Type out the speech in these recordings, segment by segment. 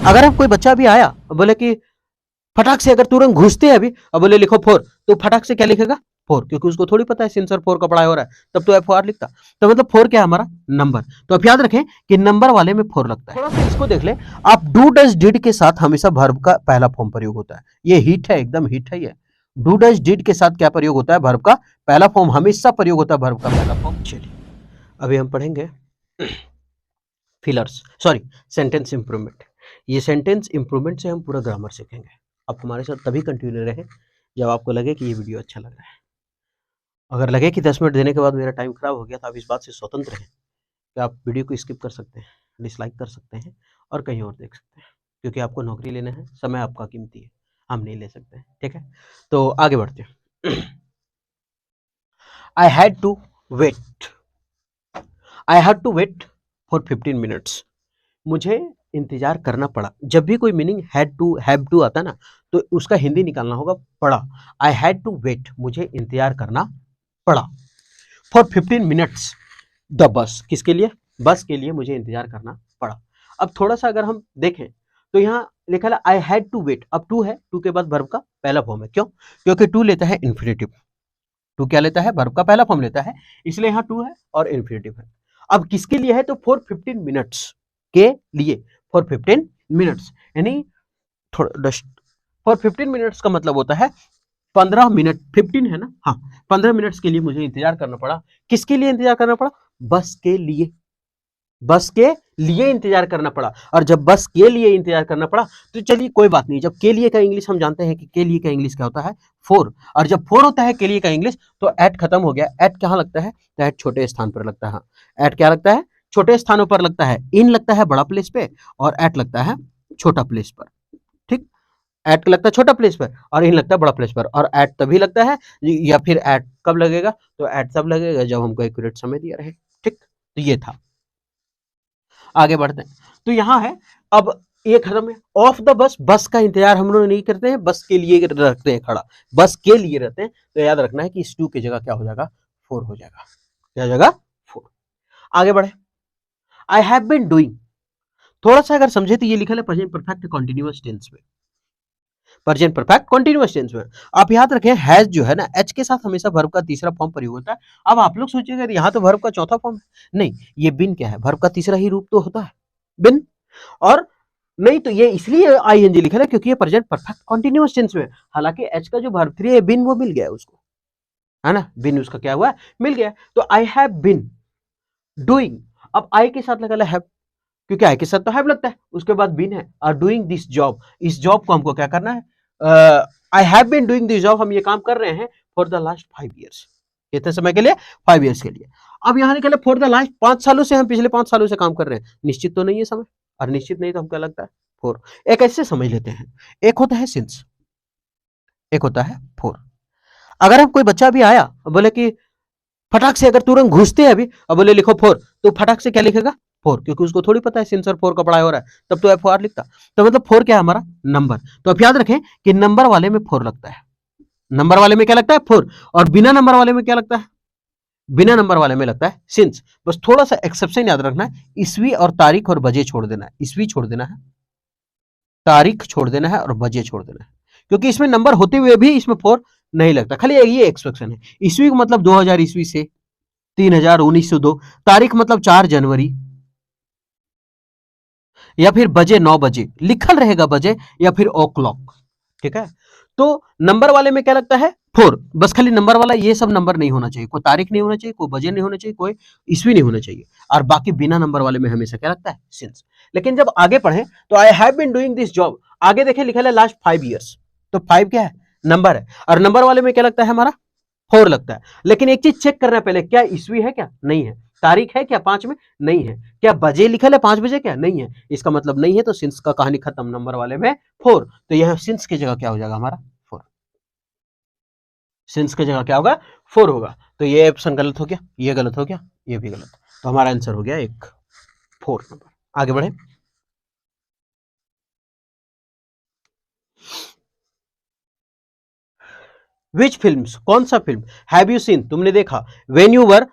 अगर हम कोई बच्चा भी आया और बोले कि फटाक से अगर तुरंत घुसते हैं अभी और बोले लिखो 4, तो फटाक से क्या लिखेगा 4, क्योंकि उसको थोड़ी पता है सेंसर 4 का पढ़ाई हो रहा है, तब तो F4 लिखता। तो मतलब 4 क्या है हमारा नंबर। तो आप याद रखें कि नंबर वाले में 4 लगता है। थोड़ा सा इसको देख ले, आप डू डज डिड के साथ हमेशा वर्ब का पहला फॉर्म प्रयोग होता है। ये हिट है, एकदम हिट है ये। डू डज डिड के साथ क्या प्रयोग होता है, वर्ब का पहला फॉर्म हमेशा प्रयोग होता है, वर्ब का पहला फॉर्म। चलिए अभी हम पढ़ेंगे फिलर्स, सॉरी सेंटेंस इंप्रूवमेंट। ये सेंटेंस इंप्रूवमेंट से हम पूरा ग्रामर सीखेंगे। आप हमारे साथ तभी कंटिन्यू रहे जब आपको लगे कि ये वीडियो अच्छा लग रहा है। अगर लगे कि 10 मिनट देने के बाद मेरा टाइम खराब हो गया, तो आप इस बात से स्वतंत्र हैं कि आप वीडियो को स्किप कर सकते हैं, डिसलाइक कर सकते हैं और कहीं और देख सकते हैं, क्योंकि आपको नौकरी लेना है, समय आपका कीमती है, हम नहीं ले सकते हैं। ठीक है, तो आगे बढ़ते हैं। I had to wait, I had to wait for 15 minutes. मुझे इंतजार करना पड़ा। जब भी कोई meaning had to have to आता ना, तो उसका हिंदी निकालना होगा पड़ा। आई हैड टू वेट, मुझे इंतजार करना पड़ा। फॉर 15 मिनट्स द बस, किसके लिए, बस के लिए मुझे इंतजार करना पड़ा। अब थोड़ा सा अगर हम देखें तो यहाँ लिखा है आई हैड टू वेट। अब टू है, टू के बाद वर्ब का पहला फॉर्म है। क्यों? क्योंकि टू लेता है इन्फिनेटिव। टू क्या लेता है, वर्ब का पहला फॉर्म लेता है, इसलिए यहाँ टू है और इन्फिनेटिव है। अब किसके लिए है, तो फॉर 15 मिनट्स के लिए, फॉर 15 मिनट्स यानी फॉर 15 मिनट्स का मतलब होता है 15 मिनट, 15 है ना, हाँ 15 मिनट्स के लिए मुझे इंतजार करना पड़ा। किसके लिए इंतजार करना पड़ा, बस के लिए, बस के लिए इंतजार करना पड़ा। और जब बस के लिए इंतजार करना पड़ा तो चलिए कोई बात नहीं, जब के लिए का इंग्लिश हम जानते हैं कि के लिए का इंग्लिश क्या होता है, फोर। और जब फोर होता है के लिए का इंग्लिश, तो एट खत्म हो गया। एट कहाँ लगता है, तो एट छोटे स्थान पर लगता है। हाँ, एट क्या लगता है, छोटे स्थानों पर लगता है। इन लगता है बड़ा प्लेस पे और एट लगता है छोटा प्लेस पर। ठीक, एट लगता है छोटा प्लेस पर और इन लगता है बड़ा प्लेस पर। और एट तभी लगता है, या फिर एट कब लगेगा, तो एट तब लगेगा जब हमको एक्यूरेट समय दिया रहे। ठीक, तो ये था। आगे बढ़ते हैं, तो यहां है, अब ये खत्म है। ऑफ द बस, बस का इंतजार हम लोग नहीं करते हैं, बस के लिए रखते हैं खड़ा, बस के लिए रहते हैं। तो याद रखना है कि इस टू की जगह क्या हो जाएगा, फोर हो जाएगा। क्या हो जाएगा, फोर। आगे बढ़े, आई हैव बीन डूइंग। थोड़ा सा अगर समझे तो ये लिखा है प्रेजेंट परफेक्ट कंटीन्यूअस टेंस में, प्रेजेंट परफेक्ट कंटीन्यूअस टेंस में। आप याद रखें हैज जो है ना, एच के साथ हमेशा वर्ब का तीसरा फॉर्म प्रयोग होता है। अब आप लोग सोचिएगा यहाँ तो वर्ब का चौथा फॉर्म है, नहीं, ये बिन क्या है, वर्ब का तीसरा ही रूप तो होता है बिन। और नहीं तो ये इसलिए आईएनजी लिखा है क्योंकि ये प्रेजेंट परफेक्ट कंटीन्यूअस टेंस में। हालांकि एच का जो वर्ब 3 है बिन, वो मिल गया उसको, है ना, बिन उसका क्या हुआ, मिल गया। तो आई हैव बिन डूइंग, अब आई के साथ लगा हैव, क्योंकि आई के साथ तो हैव लगता है, उसके बाद बिन है। और डूइंग दिस जॉब, इस जॉब को हमको क्या करना है, I have been doing this job, हम ये काम कर रहे हैं फॉर द लास्ट 5 ईयर्स। कितने समय के लिए, 5 ईयर्स के लिए। अब यहाँ निकले फॉर द लास्ट 5 सालों से, हम पिछले 5 सालों से काम कर रहे हैं। निश्चित तो नहीं है समय, और निश्चित नहीं तो हमको लगता है फोर। एक ऐसे समझ लेते हैं, एक होता है सिंस, एक होता है फोर। अगर हम कोई बच्चा भी आया बोले कि फटाक से अगर तुरंत घुसते हैं अभी और बोले लिखो 4, तो फटाक से क्या लिखेगा 4, क्योंकि उसको थोड़ी पता है सेंसर 4 का पढ़ाई हो रहा है, तब तो F4 लिखता। तो मतलब 4 क्या है हमारा नंबर। तो आप याद रखें कि नंबर वाले में 4 लगता है, नंबर वाले में क्या लगता है 4, और बिना नंबर वाले में क्या लगता है, बिना नंबर वाले में लगता है सिंस। बस थोड़ा सा एक्सेप्शन याद रखना है, ईस्वी और तारीख और बजे छोड़ देना है, ईस्वी छोड़ देना है, तारीख छोड़ देना है और बजे छोड़ देना है, क्योंकि इसमें नंबर होते हुए भी इसमें 4 नहीं लगता। खाली ये एक्सपेक्शन है, ईस्वी का मतलब 2000 ईस्वी से 3000 1902, तारीख मतलब 4 जनवरी, या फिर बजे 9 बजे लिखल रहेगा बजे, या फिर ओ क्लॉक। ठीक है, तो नंबर वाले में क्या लगता है 4, बस खाली नंबर वाला, ये सब नंबर नहीं होना चाहिए, कोई तारीख नहीं होना चाहिए, कोई बजे नहीं होना चाहिए, कोई ईस्वी नहीं होना चाहिए। और बाकी बिना नंबर वाले में हमेशा क्या लगता है सिंस। लेकिन जब आगे पढ़े तो I have been doing this job, आगे देखे लिखा है लास्ट 5 ईयर्स, तो 5 क्या है नंबर है, और नंबर वाले में क्या लगता है हमारा 4 लगता है। लेकिन एक चीज चेक करना पहले, क्या ईस्वी है, क्या नहीं है, तारीख है क्या 5 में, नहीं है, क्या बजे लिखा है 5 बजे, क्या नहीं है, इसका मतलब नहीं है, तो सिंस का कहानी खत्म, नंबर वाले में 4। तो यह सिंस की जगह क्या हो जाएगा हमारा 4, सिंस की जगह क्या होगा 4 होगा। तो ये ऑप्शन गलत हो गया, ये गलत हो गया, ये भी गलत। तो हमारा आंसर हो गया एक 4 नंबर। आगे बढ़े, विच फिल्म्स, कौन सा फिल्म, हैव यू सीन, तुमने देखा, व्हेन यू वर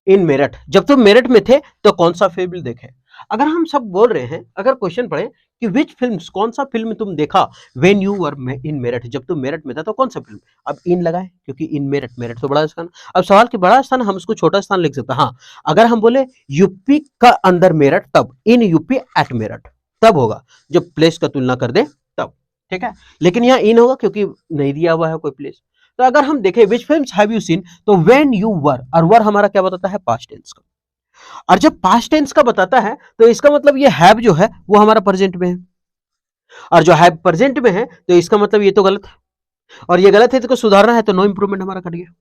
इन मेरठ, जब तुम मेरठ में थे तो कौन सा फिल्म देखे। अगर हम सब बोल रहे हैं, अगर क्वेश्चन पढ़े कि विच फिल्म्स, कौन सा फिल्म तुम देखा व्हेन यू वर इन मेरठ, जब तुम मेरठ में था तो कौन सा फिल्म। अब इन लगाए क्योंकि इन मेरठ, मेरठ तो बड़ा स्थान। अब सवाल कि बड़ा स्थान, हम उसको छोटा स्थान लिख सकते हैं। हाँ, अगर हम बोले यूपी का अंदर मेरठ, तब इन यूपी एट मेरठ, तब होगा जब प्लेस का तुलना कर दे तब, ठीक है। लेकिन यहाँ इन होगा क्योंकि नहीं दिया हुआ है कोई प्लेस। तो अगर हम देखें विच फिल्म्स हैव यू सीन, तो व्हेन यू वर, और वर हमारा क्या बताता है, पास्ट टेंस का। और जब पास्ट टेंस का बताता है तो इसका मतलब ये हैव जो है वो हमारा प्रेजेंट में है, और जो हैव प्रेजेंट में है तो इसका मतलब ये तो गलत है, और ये गलत है तो इसको सुधारना है, तो नो इंप्रूवमेंट हमारा कट गया।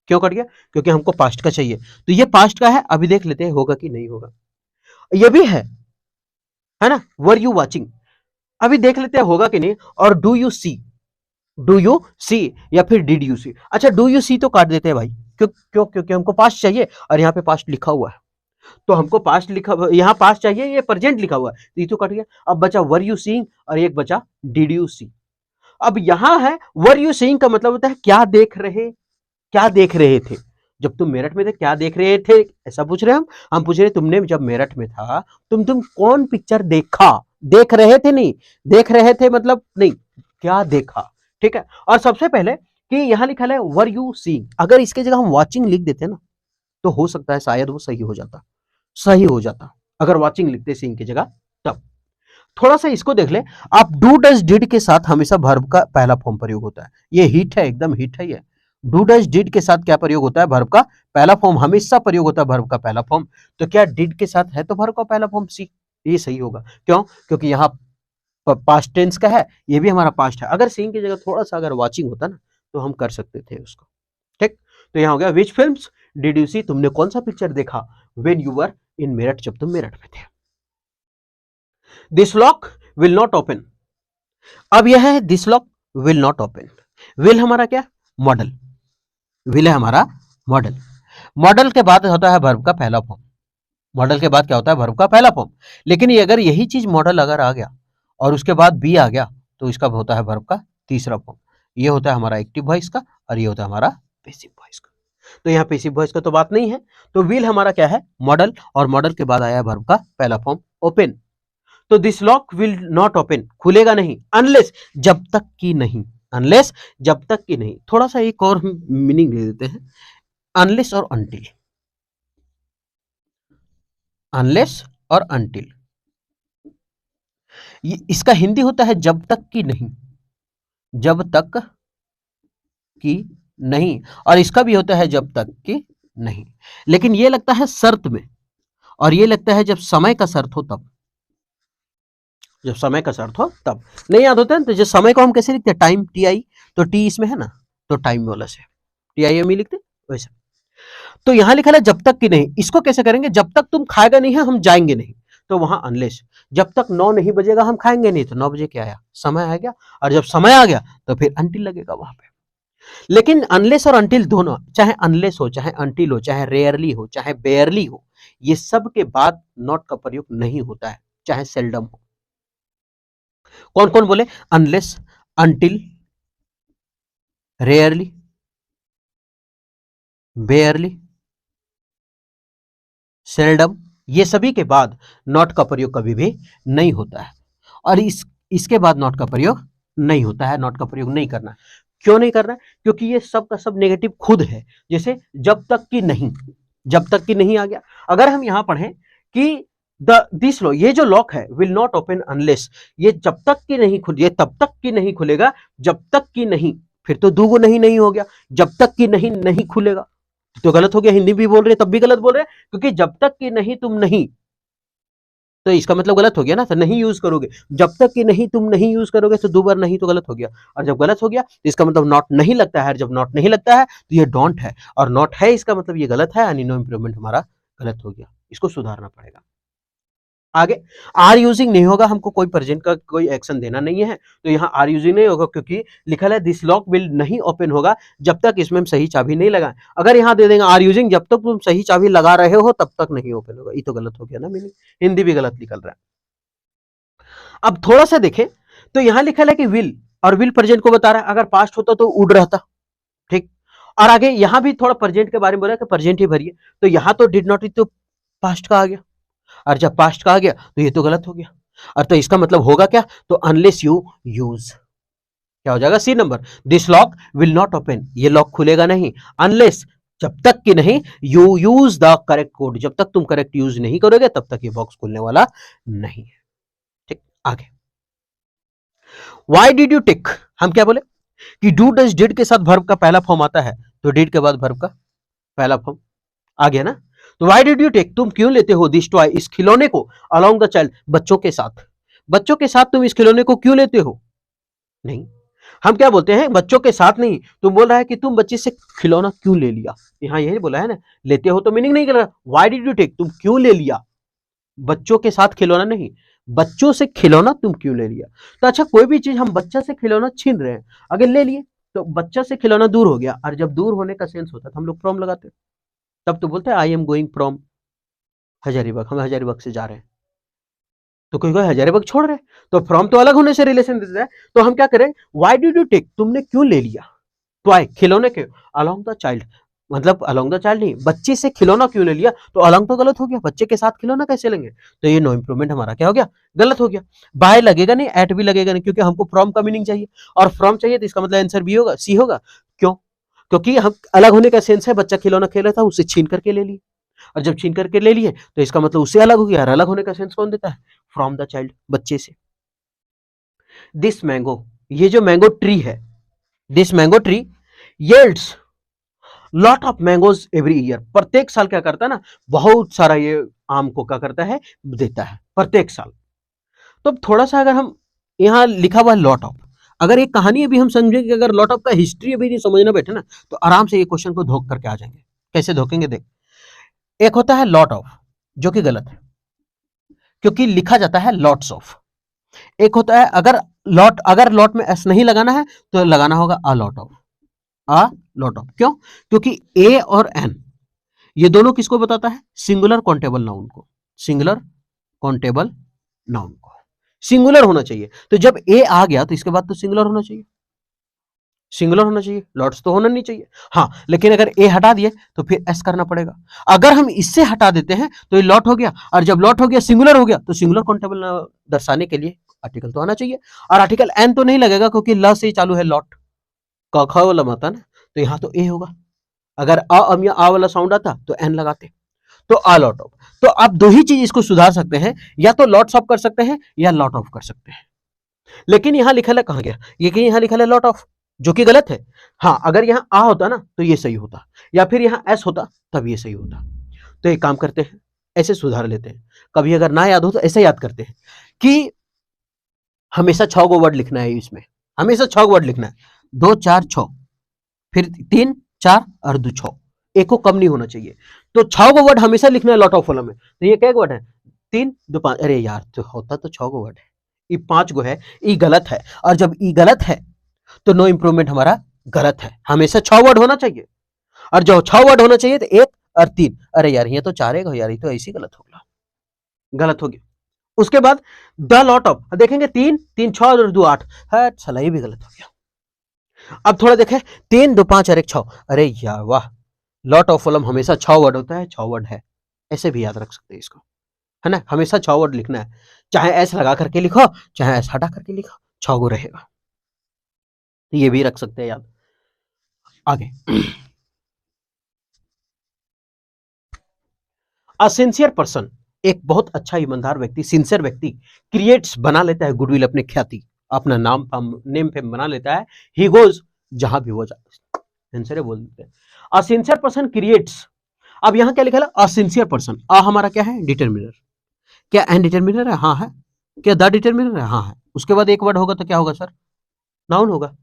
क्यों कट गया, क्योंकि हमको पास्ट का चाहिए। तो ये पास्ट का है, अभी देख लेते हैं होगा कि नहीं होगा। ये भी है ना, वर यू वाचिंग, अभी देख लेते हैं होगा कि नहीं। और do you see, do you see या फिर डिड यू सी। अच्छा, डू यू सी तो काट देते हैं भाई, क्यों क्यों, क्योंकि हमको पास्ट चाहिए और यहाँ पे पास्ट लिखा हुआ है, तो हमको पास्ट लिखा, यहाँ पास्ट चाहिए, ये प्रेजेंट लिखा हुआ है, तो ये तो कट गया। अब बचा वर यू सीइंग और एक बचा डिड यू सी। अब यहां है वर यू सीइंग का मतलब होता है क्या देख रहे, क्या देख रहे थे जब तुम मेरठ में थे, क्या देख रहे थे, ऐसा पूछ रहे हैं हम पूछ रहे तुमने जब मेरठ में था तुम कौन पिक्चर देखा, देख रहे थे नहीं, देख रहे थे मतलब नहीं, क्या देखा, ठीक है। और सबसे पहले कि यहां लिखा है वर यू सीइंग, अगर इसके जगह हम वाचिंग लिख देते ना तो हो सकता है शायद वो सही हो जाता, सही हो जाता, अगर वाचिंग लिखते सीइंग की जगह तब। थोड़ा सा इसको देख ले, आप डू डज डिड के साथ हमेशा वर्ब का पहला फॉर्म प्रयोग होता है, ये हिट है, एकदम हिट है ये। डू डज डिड के साथ क्या प्रयोग होता है, वर्ब का पहला फॉर्म हमेशा प्रयोग होता है, वर्ब का पहला फॉर्म। तो क्या डिड के साथ है तो वर्ब का पहला फॉर्म सी, ये सही होगा। क्यों, क्योंकि यहाँ पास्ट टेंस का है, ये भी हमारा पास्ट है। अगर सीइंग की जगह थोड़ा सा अगर वाचिंग होता ना तो हम कर सकते थे उसको, ठीक। तो यहाँ हो गया विच फिल्म्स डिड यू सी, तुमने कौन सा पिक्चर देखा व्हेन यू वर इन मेरठ, जब तुम मेरठ में थे। This lock will not open, अब यह है this lock will not open. Will हमारा क्या, मॉडल, विल है हमारा मॉडल। मॉडल के बाद होता है वर्ब का पहला फॉर्म, मॉडल के बाद क्या होता है, वर्ब का पहला फॉर्म। लेकिन ये अगर यही चीज मॉडल अगर आ गया और उसके बाद बी आ गया तो इसका होता है वर्ब का तीसरा फॉर्म। ये होता है हमारा एक्टिव वॉइस का और ये होता है हमारा पैसिव वॉइस का। तो यहाँ पैसिव वॉइस का तो बात नहीं है, तो विल हमारा क्या है, मॉडल, और मॉडल के बाद आया वर्ब का पहला फॉर्म ओपन। तो this lock will not open, खुलेगा नहीं, अनलेस, जब तक कि नहीं, अनलेस जब तक कि नहीं। थोड़ा सा एक और मीनिंग दे देते हैं, अनलेस और अनटिल, अनलेस और अनटिल, ये इसका हिंदी होता है जब तक कि नहीं, जब तक कि नहीं, और इसका भी होता है जब तक कि नहीं। लेकिन ये लगता है शर्त में, और ये लगता है जब समय का शर्त हो तब, जब समय का शर्त हो तब। नहीं याद होता है तो जब समय को हम कैसे लिखते हैं, टाइम, टी आई, तो टी इसमें है ना, तो टाइम वाला से टी आई एम ही लिखते वैसे। तो यहां लिखा है जब तक कि नहीं, इसको कैसे करेंगे, जब तक तुम खाएगा नहीं है हम जाएंगे नहीं, तो वहां अनलेस, जब तक 9 नहीं बजेगा हम खाएंगे नहीं, तो 9 बजे क्या आया, समय आ गया, और जब समय आ गया तो फिर अंटिल लगेगा वहां पे। लेकिन अनलेस और अंटिल दोनों, चाहे अनलेस हो, चाहे अंटिल हो, चाहे रेयरली हो, चाहे बेयरली हो, ये सब के बाद नॉट का प्रयोग नहीं होता है, चाहे सेल्डम हो। कौन कौन बोले, अनलेस, अंटिल, रेयरली, बेयरली, सेल्डम, ये सभी के बाद नॉट का प्रयोग कभी भी नहीं होता है। और इसके बाद नॉट का प्रयोग नहीं होता है, नॉट का प्रयोग नहीं करना। क्यों नहीं करना है, क्योंकि ये सब का सब नेगेटिव खुद है। जैसे जब तक कि नहीं, जब तक कि नहीं आ गया। अगर हम यहां पढ़ें कि दिस लॉ, ये जो लॉक है विल नॉट ओपन अनलेस, ये जब तक कि नहीं खुल, ये तब तक कि नहीं खुलेगा जब तक कि नहीं, फिर तो दूगो नहीं नहीं हो गया, जब तक कि नहीं नहीं खुलेगा, तो गलत हो गया। हिंदी भी बोल रहे तब भी गलत बोल रहे, क्योंकि जब तक कि नहीं तुम नहीं, तो इसका मतलब गलत हो गया ना, तो नहीं यूज करोगे, जब तक कि नहीं तुम नहीं यूज करोगे तो दो बार नहीं तो गलत हो गया, और जब गलत हो गया तो इसका मतलब नॉट नहीं लगता है, जब नॉट नहीं लगता है तो ये डोंट है, और नॉट है इसका मतलब ये गलत है, यानी नो इंप्रूवमेंट हमारा गलत हो गया, इसको सुधारना पड़ेगा। आगे आर यूजिंग नहीं होगा, हमको कोई प्रेजेंट का कोई एक्शन देना नहीं है, तो यहाँ आर यूजिंग नहीं होगा, क्योंकि लिखा है दिस लॉक विल नहीं ओपन होगा जब तक इसमें हम सही चाबी नहीं लगाएं। अगर यहाँ दे देंगे आर यूजिंग, जब तक तुम सही चाबी लगा रहे हो तब तक नहीं ओपन होगा, ये तो गलत हो गया ना मीनिंग, हिंदी भी गलत निकल रहा है। अब थोड़ा सा देखें तो यहां लिखा है कि विल, और विल प्रेजेंट को बता रहा है, अगर पास्ट होता तो वुड रहता, ठीक। और आगे यहां भी थोड़ा प्रेजेंट के बारे में बोला कि प्रेजेंट ही भरिए, तो यहां तो डिड नॉट तो पास्ट का आ गया, और जब पास्ट कहा गया तो ये तो गलत हो गया। और तो इसका मतलब होगा क्या, तो अनलेस यू यूज, क्या हो जाएगा सी नंबर, this lock will not open, ये लॉक खुलेगा नहीं अनलेस, जब तक कि नहीं you use the correct code, जब तक तुम करेक्ट यूज नहीं करोगे तब तक ये बॉक्स खुलने वाला नहीं है। ठीक, आगे व्हाई डिड यू टेक, हम क्या बोले कि डू डज डिड के साथ वर्ब का पहला फॉर्म आता है, तो डिड के बाद वर्ब का पहला फॉर्म आ गया ना। तो व्हाई डिड यू टेक, तुम क्यों लेते हो दिस टॉय, इस खिलौने को, अलोंग द चाइल्ड, बच्चों के साथ, बच्चों के साथ तुम इस खिलौने को क्यों लेते हो, नहीं, हम क्या बोलते हैं बच्चों के साथ नहीं, तुम बोल रहा है कि तुम बच्चे से खिलौना क्यों ले लिया, यहां यही बोला है ना, लेते हो तो मीनिंग नहीं कर रहा, व्हाई डिड यू टेक, तुम क्यों ले लिया, बच्चों के साथ खिलौना नहीं, बच्चों से खिलौना तुम क्यों ले लिया। तो अच्छा कोई भी चीज हम बच्चा से खिलौना छीन रहे हैं, अगर ले लिए तो बच्चा से खिलौना दूर हो गया, और जब दूर होने का सेंस होता है तो हम लोग फ्रॉम लगाते हैं, तब तो बोलते हैं I am going from Hazaribagh, हम हजारीबाग से जा रहे हैं, तो कोई कोई हजारीबाग छोड़ रहे हैं, तो फ्रॉम तो अलग होने से रिलेशन देता है, तो हम क्या करें, व्हाई डिड यू टेक, तुमने क्यों ले लिया, टॉय खिलौने के, अलोंग द चाइल्ड, मतलब अलोंग द चाइल्ड नहीं, बच्चे से खिलौना क्यों ले लिया, तो अलोंग तो गलत हो गया, बच्चे के साथ खिलौना कैसे लेंगे, तो ये नो इंप्रूवमेंट हमारा क्या हो गया, गलत हो गया। बाय लगेगा नहीं, एट भी लगेगा नहीं, क्योंकि हमको फ्रॉम का मीनिंग चाहिए, और फ्रॉम चाहिए तो इसका मतलब आंसर बी होगा, सी होगा, क्यों, क्योंकि हम अलग होने का सेंस है, बच्चा खिलौना खेल रहा था उसे छीन करके ले लिए, और जब छीन करके ले लिए तो इसका मतलब उससे अलग हो गया, और अलग होने का सेंस कौन देता है, फ्रॉम द चाइल्ड, बच्चे से। दिस मैंगो, ये जो मैंगो ट्री है, this mango tree yields lot of mangoes every year, प्रत्येक साल क्या करता है ना, बहुत सारा ये आम को क्या करता है, देता है प्रत्येक साल। तो थोड़ा सा अगर हम यहाँ लिखा हुआ है लॉट ऑफ, अगर एक कहानी अभी हम समझें कि अगर लॉट ऑफ का हिस्ट्री अभी नहीं समझना बैठे ना, तो आराम से ये क्वेश्चन को धोख करके आ जाएंगे। कैसे धोखेंगे देख, एक होता है लॉट ऑफ जो कि गलत है, क्योंकि लिखा जाता है लॉट्स ऑफ। एक होता है अगर लॉट में एस नहीं लगाना है तो लगाना होगा a lot of, a lot of, क्यों, क्योंकि ए और एन ये दोनों किसको बताता है, सिंगुलर काउंटेबल नाउन को, सिंगुलर काउंटेबल नाउन को, सिंगुलर होना चाहिए, तो जब ए आ गया तो इसके बाद तो सिंगुलर होना चाहिए, सिंगुलर होना चाहिए, लॉट्स तो होना नहीं चाहिए। हाँ लेकिन अगर ए हटा दिए तो फिर एस करना पड़ेगा, अगर हम इससे हटा देते हैं तो ये लॉट हो गया, और जब लॉट हो गया सिंगुलर हो गया, तो सिंगुलर काउंटेबल दर्शाने के लिए आर्टिकल तो आना चाहिए, और आर्टिकल एन तो नहीं लगेगा क्योंकि ल से ही चालू है लॉट, क ख वाला माता ना, तो यहाँ तो ए होगा, अगर अ या आ वाला साउंड आता तो एन लगाते, तो आ लॉट ऑफ। तो आप दो ही चीज इसको सुधार सकते हैं, या तो लॉट्स ऑफ कर सकते हैं या लॉट ऑफ कर सकते हैं, लेकिन यहां लिखा है कहां गया, ये कि यहां लिखा है लॉट ऑफ, जो कि गलत है। हाँ अगर यहां आ होता ना तो ये सही होता, या फिर यहां एस होता तब ये सही होता। तो एक काम करते हैं, ऐसे सुधार लेते हैं, कभी अगर ना याद हो तो ऐसे याद करते हैं कि हमेशा 6 गो वर्ड लिखना है इसमें, हमेशा 6 वर्ड लिखना है, 2 4 6, फिर 3 4 और 2 6, एक को कम नहीं होना चाहिए, तो 6 गो वर्ड हमेशा लिखना है लॉट ऑफ वाला में। तो ये क्या वर्ड है, 3 2 5, अरे यार तो होता तो 6 गो वर्ड है, ये 5 गो है, ये गलत है, और जब ये गलत है तो नो इंप्रूवमेंट हमारा गलत है, हमेशा 6 वर्ड होना चाहिए, और जो 6 वर्ड होना चाहिए तो 1 और 3, अरे यार ये तो 4 है यार, ये तो ऐसी गलत हो गया, गलत हो गया। उसके बाद द लॉट ऑफ, देखेंगे 3 3 6 और 2 8, है साला ये भी गलत हो गया। अब थोड़ा देखें 3 2 5 और 1 6, अरे यार वाह, लॉट ऑफ कॉलम हमेशा 6 वर्ड होता है, 6 वर्ड है, ऐसे भी याद रख सकते हैं इसको, है ना, हमेशा 6 वर्ड लिखना है, चाहे एस लगा करके लिखो चाहे एस हटा करके लिखो, 6 गो रहेगा, तो ये भी रख सकते हैं याद। आगे अ सिंसियर पर्सन, एक बहुत अच्छा ईमानदार व्यक्ति, सिंसियर व्यक्ति क्रिएट्स बना लेता है गुडविल, अपने ख्याति, अपना नाम नेम फेम बना लेता है, ही गोज जहां भी वो जाता है, सिंसियर बोल देते हैं, अ सिंसियर पर्सन क्रिएट्स। अब यहां क्या लिखा है, अ सिंसियर पर्सन, अ हमारा क्या है, डिटरमिनर, क्या एन डिटरमिनर है, हाँ है, क्या द डिटरमिनर है, हाँ है, उसके बाद एक वर्ड होगा तो क्या होगा सर, नाउन होगा,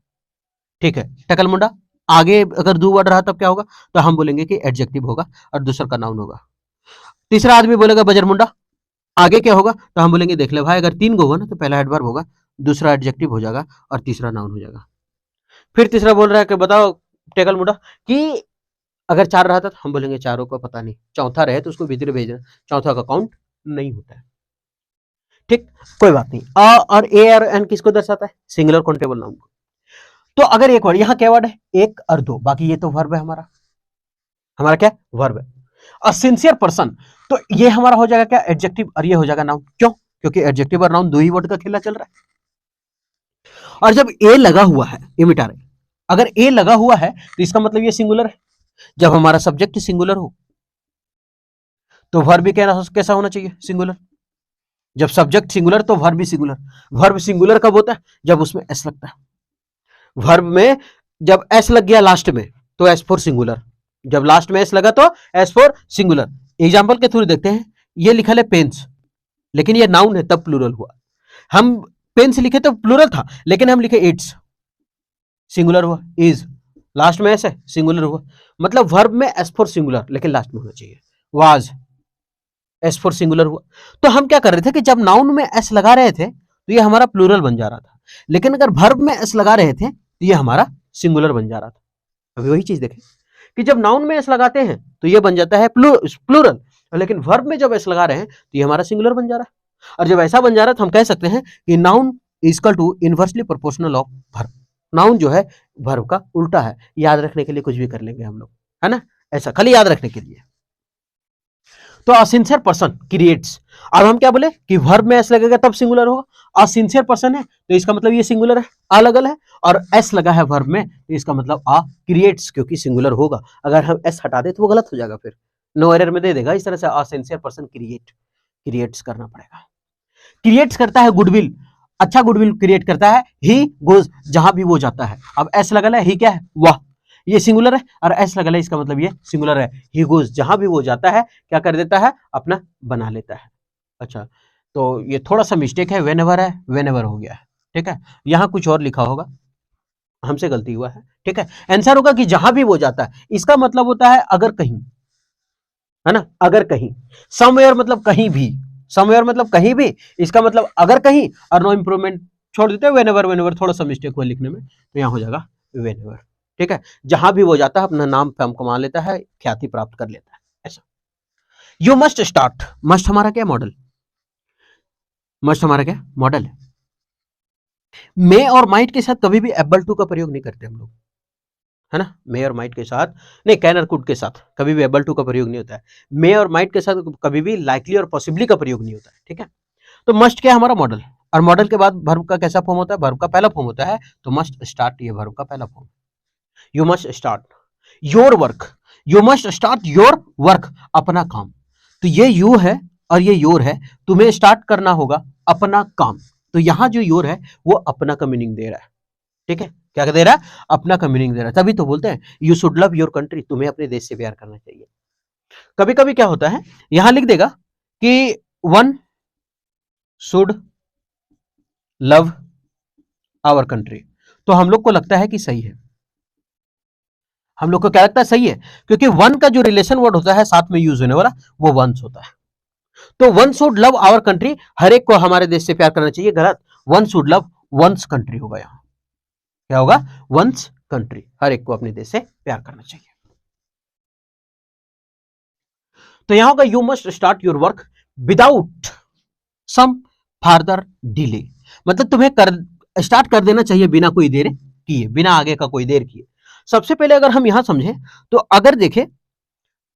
ठीक है, टकल मुंडा, आगे अगर दो वर्ड रहा तब क्या होगा, तो हम बोलेंगे कि एडजेक्टिव होगा और दूसरा का नाउन होगा। तीसरा आदमी बोलेगा बजर मुंडा, आगे क्या होगा, तो हम बोलेंगे देख ले भाई, अगर 3 गो हुआ ना तो पहला एडवर्ब होगा, दूसरा एडजेक्टिव हो जाएगा और तीसरा नाउन हो जाएगा। फिर तीसरा बोल रहा है कि बताओ टेकल मुंडा कि अगर 4 रहा था तो हम बोलेंगे चारों का पता नहीं, चौथा रहे तो उसको भीतर भेजना, चौथा का काउंट नहीं होता है, ठीक, कोई बात नहीं। अ और ए और एन किसको दर्शाता है, सिंगुलर काउंटेबल नाउन को। तो अगर एक वर्ड, यहां क्या वर्ड है, एक और दो, बाकी ये तो वर्ब है हमारा, हमारा क्या वर्ब है। अ सिंसियर पर्सन, तो ये हमारा हो जाएगा क्या, एडजेक्टिव, और ये हो जाएगा नाउन। क्यों? क्योंकि एडजेक्टिव और नाउन दो ही वर्ड का खेला चल रहा है। और जब ए लगा हुआ है, ये मिटा रहे, अगर ए लगा हुआ है तो इसका मतलब ये सिंगुलर है। जब हमारा सब्जेक्ट सिंगुलर हो तो वर्ब भी कैसा होना चाहिए, सिंगुलर। जब सब्जेक्ट सिंगुलर तो वर्ब भी सिंगुलर। वर्ब सिंगुलर कब होता है, जब उसमें एस लगता है। वर्ब में जब एस लग गया लास्ट में तो एस फॉर सिंगुलर, जब लास्ट में एस लगा तो एस फॉर सिंगुलर। एग्जाम्पल के थ्रू देखते हैं, ये लिखा है पेन्स, लेकिन ये नाउन है तब प्लूरल हुआ। हम पेन्स लिखे तो प्लूरल था, लेकिन हम लिखे इट्स, सिंगुलर हुआ। इज लास्ट में एस है, सिंगुलर हुआ। मतलब वर्ब में एस फॉर सिंगुलर लेकिन लास्ट में होना चाहिए। वाज एस फॉर सिंगुलर हुआ। तो हम क्या कर रहे थे कि जब नाउन में एस लगा रहे थे तो ये हमारा प्लूरल बन जा रहा था, लेकिन अगर वर्ब में एस लगा रहे थे तो ये हमारा सिंगुलर बन जा रहा था। अभी वही चीज देखें कि जब नाउन में एस लगाते हैं तो ये बन जाता है प्लूरल, लेकिन वर्ब में जब एस लगा रहे हैं तो ये हमारा सिंगुलर बन जा रहा है। और जब ऐसा बन जा रहा है तो हम कह सकते हैं कि noun equal to inversely proportional of verb. Noun जो है वर्ब का उल्टा है। याद रखने के लिए कुछ भी कर लेंगे हम लोग, है ना, ऐसा खाली याद रखने के लिए। तो असिंसियर पर्सन क्रिएट्स। अब हम क्या बोले कि वर्ब में एस लगेगा तब सिंगुलर होगा। असिंसियर पर्सन है तो इसका मतलब ये सिंगुलर है, अलग है, और एस लगा है वर्ब में तो इसका मतलब आ क्रिएट्स, क्योंकि सिंगुलर होगा। अगर हम एस हटा दे तो वो गलत हो जाएगा, फिर नो एरर में दे देगा। इस तरह से असिंसियर पर्सन क्रिएट्स करना पड़ेगा। क्रिएट्स करता है गुडविल, अच्छा गुडविल क्रिएट करता है। ही गोज, जहां भी वो जाता है। अब एस लगा है, ही क्या है, वाह, ये सिंगुलर है, और एस लगा है, इसका मतलब ये सिंगुलर है। ही गोज, जहां भी वो जाता है क्या कर देता है, अपना बना लेता है। अच्छा, तो ये थोड़ा सा मिस्टेक है, वेनेवर है, वेनेवर हो गया है, ठीक है। यहां कुछ और लिखा होगा, हमसे गलती हुआ है, ठीक है। आंसर होगा कि जहां भी वो जाता है, इसका मतलब होता है अगर कहीं, है ना, अगर कहीं। समवेयर मतलब कहीं भी, समवेयर मतलब कहीं भी, इसका मतलब अगर कहीं, और नो इंप्रूवमेंट छोड़ देते हैं, वेनेवर, वेनेवर थोड़ा सा मिस्टेक हुआ लिखने में, तो यहां हो जाएगा वेनेवर, ठीक है। जहां भी वो जाता है अपना नाम फैम कमा लेता है, ख्याति प्राप्त कर लेता है, ऐसा। यू मस्ट स्टार्ट, मस्ट हमारा क्या मॉडल, मस्ट हमारा क्या मॉडल है। मे और माइट के साथ कभी भी एबल टू का प्रयोग नहीं करते हम लोग, है ना। मे और माइट के साथ नहीं, कैन और कुड के साथ कभी भी एबल टू का प्रयोग नहीं होता है। मे और माइट के साथ कभी भी लाइकली और पॉसिबली का प्रयोग नहीं होता है, ठीक है। तो मस्ट क्या है हमारा मॉडल, और मॉडल के बाद वर्ब का कैसा फॉर्म होता है, वर्ब का पहला फॉर्म होता है, तो मस्ट स्टार्ट ये वर्ब का पहला form. You must start your work, you must start your work, अपना काम। तो ये यू है और ये योर है, तुम्हें स्टार्ट करना होगा अपना काम। तो यहां जो योर है वो अपना का मीनिंग दे रहा है, ठीक है। क्या दे रहा है, अपना का मीनिंग दे रहा है। तभी तो बोलते हैं you should love your country, तुम्हें अपने देश से प्यार करना चाहिए। कभी कभी क्या होता है, यहां लिख देगा कि one should love our country, तो हम लोग को लगता है कि सही है। हम लोग को क्या लगता है, सही है, क्योंकि वन का जो रिलेशन वर्ड होता है साथ में यूज होने वाला, वो वंस होता है। तो one should love our country, हर एक को हमारे देश से प्यार करना चाहिए, गलत। One should love one's country होगा। यहां क्या होगा, वंस कंट्री, हर एक को अपने देश से प्यार करना चाहिए। तो यहां होगा you must start your work without some further delay, मतलब तुम्हें स्टार्ट कर देना चाहिए बिना कोई देर किए, बिना आगे का कोई देर किए। सबसे पहले अगर हम यहां समझे तो अगर देखें,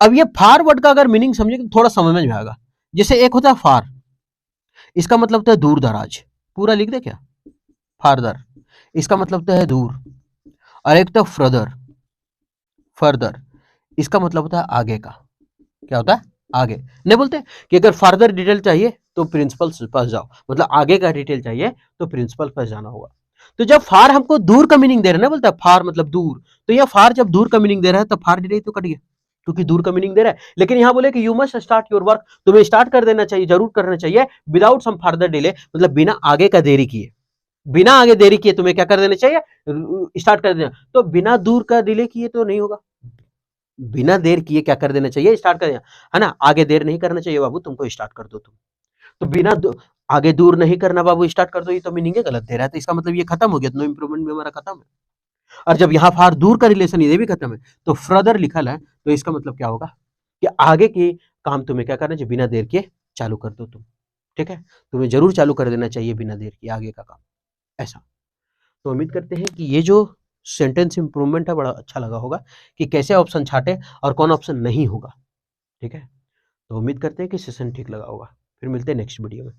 अब ये फार वर्ड का अगर मीनिंग समझे तो थोड़ा समझ में आएगा। जैसे एक होता है फार, इसका मतलब होता है दूर दराज, पूरा लिख दे क्या, फारदर, इसका मतलब होता है दूर। और एक तो फर्दर, फर्दर, इसका मतलब होता है आगे का। क्या होता है, आगे। नहीं बोलते कि अगर फर्दर डिटेल चाहिए तो प्रिंसिपल के पास जाओ, मतलब आगे का डिटेल चाहिए तो प्रिंसिपल पास जाना होगा। तो जब फार हमको दूर का मीनिंग दे रहा है ना, बोलता है फार मतलब दूर, तो यह फार जब दूर का मीनिंग दे रहा है तो फार डिटेल तो कट गया, क्योंकि दूर का मीनिंग दे रहा है। लेकिन यहां बोले कि you must start your work, तुम्हें स्टार्ट कर देना चाहिए, जरूर करना चाहिए, विदाउट सम फर्दर डिले, मतलब बिना आगे का देरी किए, बिना आगे देरी किए तुम्हें क्या कर देना चाहिए, स्टार्ट कर देना। तो बिना दूर का डिले किए तो नहीं होगा, बिना देर किए क्या कर देना चाहिए, स्टार्ट कर देना, है ना। आगे देर नहीं करना चाहिए बाबू, तुमको स्टार्ट कर दो तुम। तो बिना आगे दूर नहीं करना बाबू, स्टार्ट कर दो, ये तो मीनिंग गलत दे रहा है, तो इसका मतलब ये खत्म हो गया, नो इंप्रूवमेंट भी हमारा खत्म है। और जब यहाँ फार दूर का रिलेशन ये भी खत्म है, तो फर्दर लिखल है, तो इसका मतलब क्या होगा कि आगे की काम तुम्हें क्या करना चाहिए, बिना देर के चालू कर दो तुम, ठीक है। तुम्हें जरूर चालू कर देना चाहिए बिना देर के आगे का काम, ऐसा। तो उम्मीद करते हैं कि ये जो सेंटेंस इंप्रूवमेंट है बड़ा अच्छा लगा होगा, कि कैसे ऑप्शन छाटे और कौन ऑप्शन नहीं होगा, ठीक है। तो उम्मीद करते हैं कि सेशन ठीक लगा होगा। फिर मिलते हैं नेक्स्ट वीडियो में।